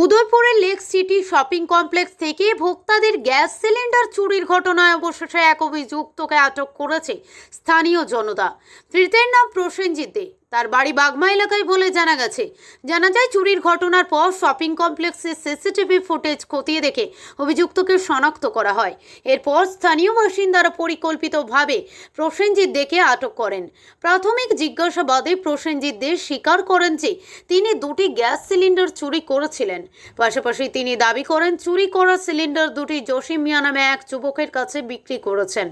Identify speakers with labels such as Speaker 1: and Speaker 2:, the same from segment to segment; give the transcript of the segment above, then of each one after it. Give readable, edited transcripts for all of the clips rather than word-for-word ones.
Speaker 1: উদয়পুরের lake city shopping complex থেকে ভোক্তাদের gas cylinder চুরির ঘটনায় অবশেষে এক অভিযুক্তকে আটক করেছে স্থানীয় জনতা। ধৃতের নাম প্রসেনজিৎ দে। তার বাড়ি বাগমা এলাকায় বলে জানা যায় চুরির ঘটনার পর শপিং কমপ্লেক্সের সিসিটিভি ফুটেজ খতিয়ে দেখে অভিযুক্তকে শনাক্ত করা হয়। এরপর স্থানীয় বাসিন্দারা পরিকল্পিতভাবে প্রসেনজিৎ দেকে আটক করেন। প্রাথমিক জিজ্ঞাসাবাদে প্রসেনজিৎ দে স্বীকার করেন যে তিনি দুটি গ্যাস সিলিন্ডার চুরি করেছিলেন। পাশাপাশি তিনি দাবি করেন চুরি করা সিলিন্ডার দুটি জসিম মিয়া নামে এক যুবকের কাছে বিক্রি করেছেন।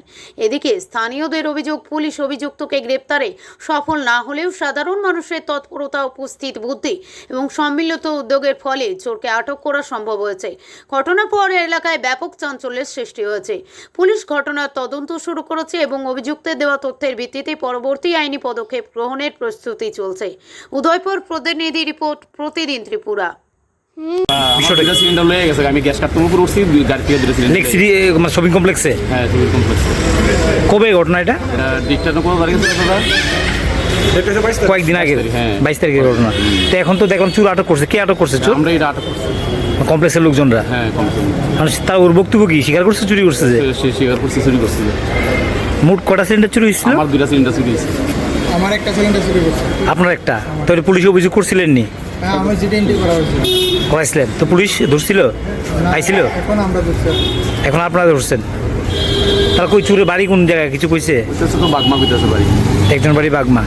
Speaker 1: এদিকে স্থানীয়দের অভিযোগ, পুলিশ অভিযুক্তকে গ্রেপ্তারে সফল না হলেও সাধারণ মানুষের তৎপরতা, উপস্থিত বুদ্ধি এবং সম্মিলিত উদ্যোগের ফলে চোরকে আটক করা সম্ভব হয়েছে। ঘটনার পর এলাকায় ব্যাপক চাঞ্চল্যের সৃষ্টি হয়েছে। পুলিশ ঘটনার তদন্ত শুরু করেছে এবং অভিযুক্তের দেওয়া তথ্যের ভিত্তিতে পরবর্তী আইনি পদক্ষেপ গ্রহণের প্রস্তুতি চলছে। উদয়পুর প্রতিনিধি রিপোর্ট, প্রতিদিন ত্রিপুরা।
Speaker 2: বিষয়টা সিলিন্ডার লয়ে গেছে, আমি গ্যাস কাটতে উপর উঠছি, গাড়ি থেকে দিয়েছিলেন
Speaker 3: লেক সিটি শপিং কমপ্লেক্সে।
Speaker 2: হ্যাঁ, শপিং কমপ্লেক্সে।
Speaker 3: কবে ঘটনা এটা?
Speaker 2: ডিকটা কোনো তারিখে ছিল দাদা,
Speaker 3: কয়েকদিন আগে।
Speaker 2: হ্যাঁ,
Speaker 3: 22 তারিখের ঘটনা। তো এখন তো দেখলাম চোর আটক করছে। কে আটক করছে চোর?
Speaker 2: আমরা এটা আটক করছি,
Speaker 3: কমপ্লেক্সের লোকজনরা।
Speaker 2: হ্যাঁ,
Speaker 3: মানে তার ওর বক্তব্য কি? স্বীকার করছে চুরি করছে? যে
Speaker 2: সে স্বীকার করছে চুরি করছে।
Speaker 3: মোট কটা সিলিন্ডার চুরি হয়েছিল?
Speaker 2: আমার দুইটা সিলিন্ডার চুরি হয়েছে।
Speaker 4: আমার একটা সিলিন্ডার চুরি করছে।
Speaker 3: আপনার একটা? তাহলে পুলিশ অভিযোগ করছিলেন নি?
Speaker 4: হ্যাঁ, আমার যেটা এন্ট্রি করা হয়েছিল
Speaker 3: করাইছিলেন, তো পুলিশ ধরছিল? আইছিল?
Speaker 4: এখন আমরা ধরছি।
Speaker 3: এখন আপনারা ধরছেন? তাহলে কই চুরের বাড়ি কোন জায়গায় কিছু কইছে?
Speaker 2: তো বাগমা কইতেছে বাড়ি,
Speaker 3: একজন বাড়ি বাগমা।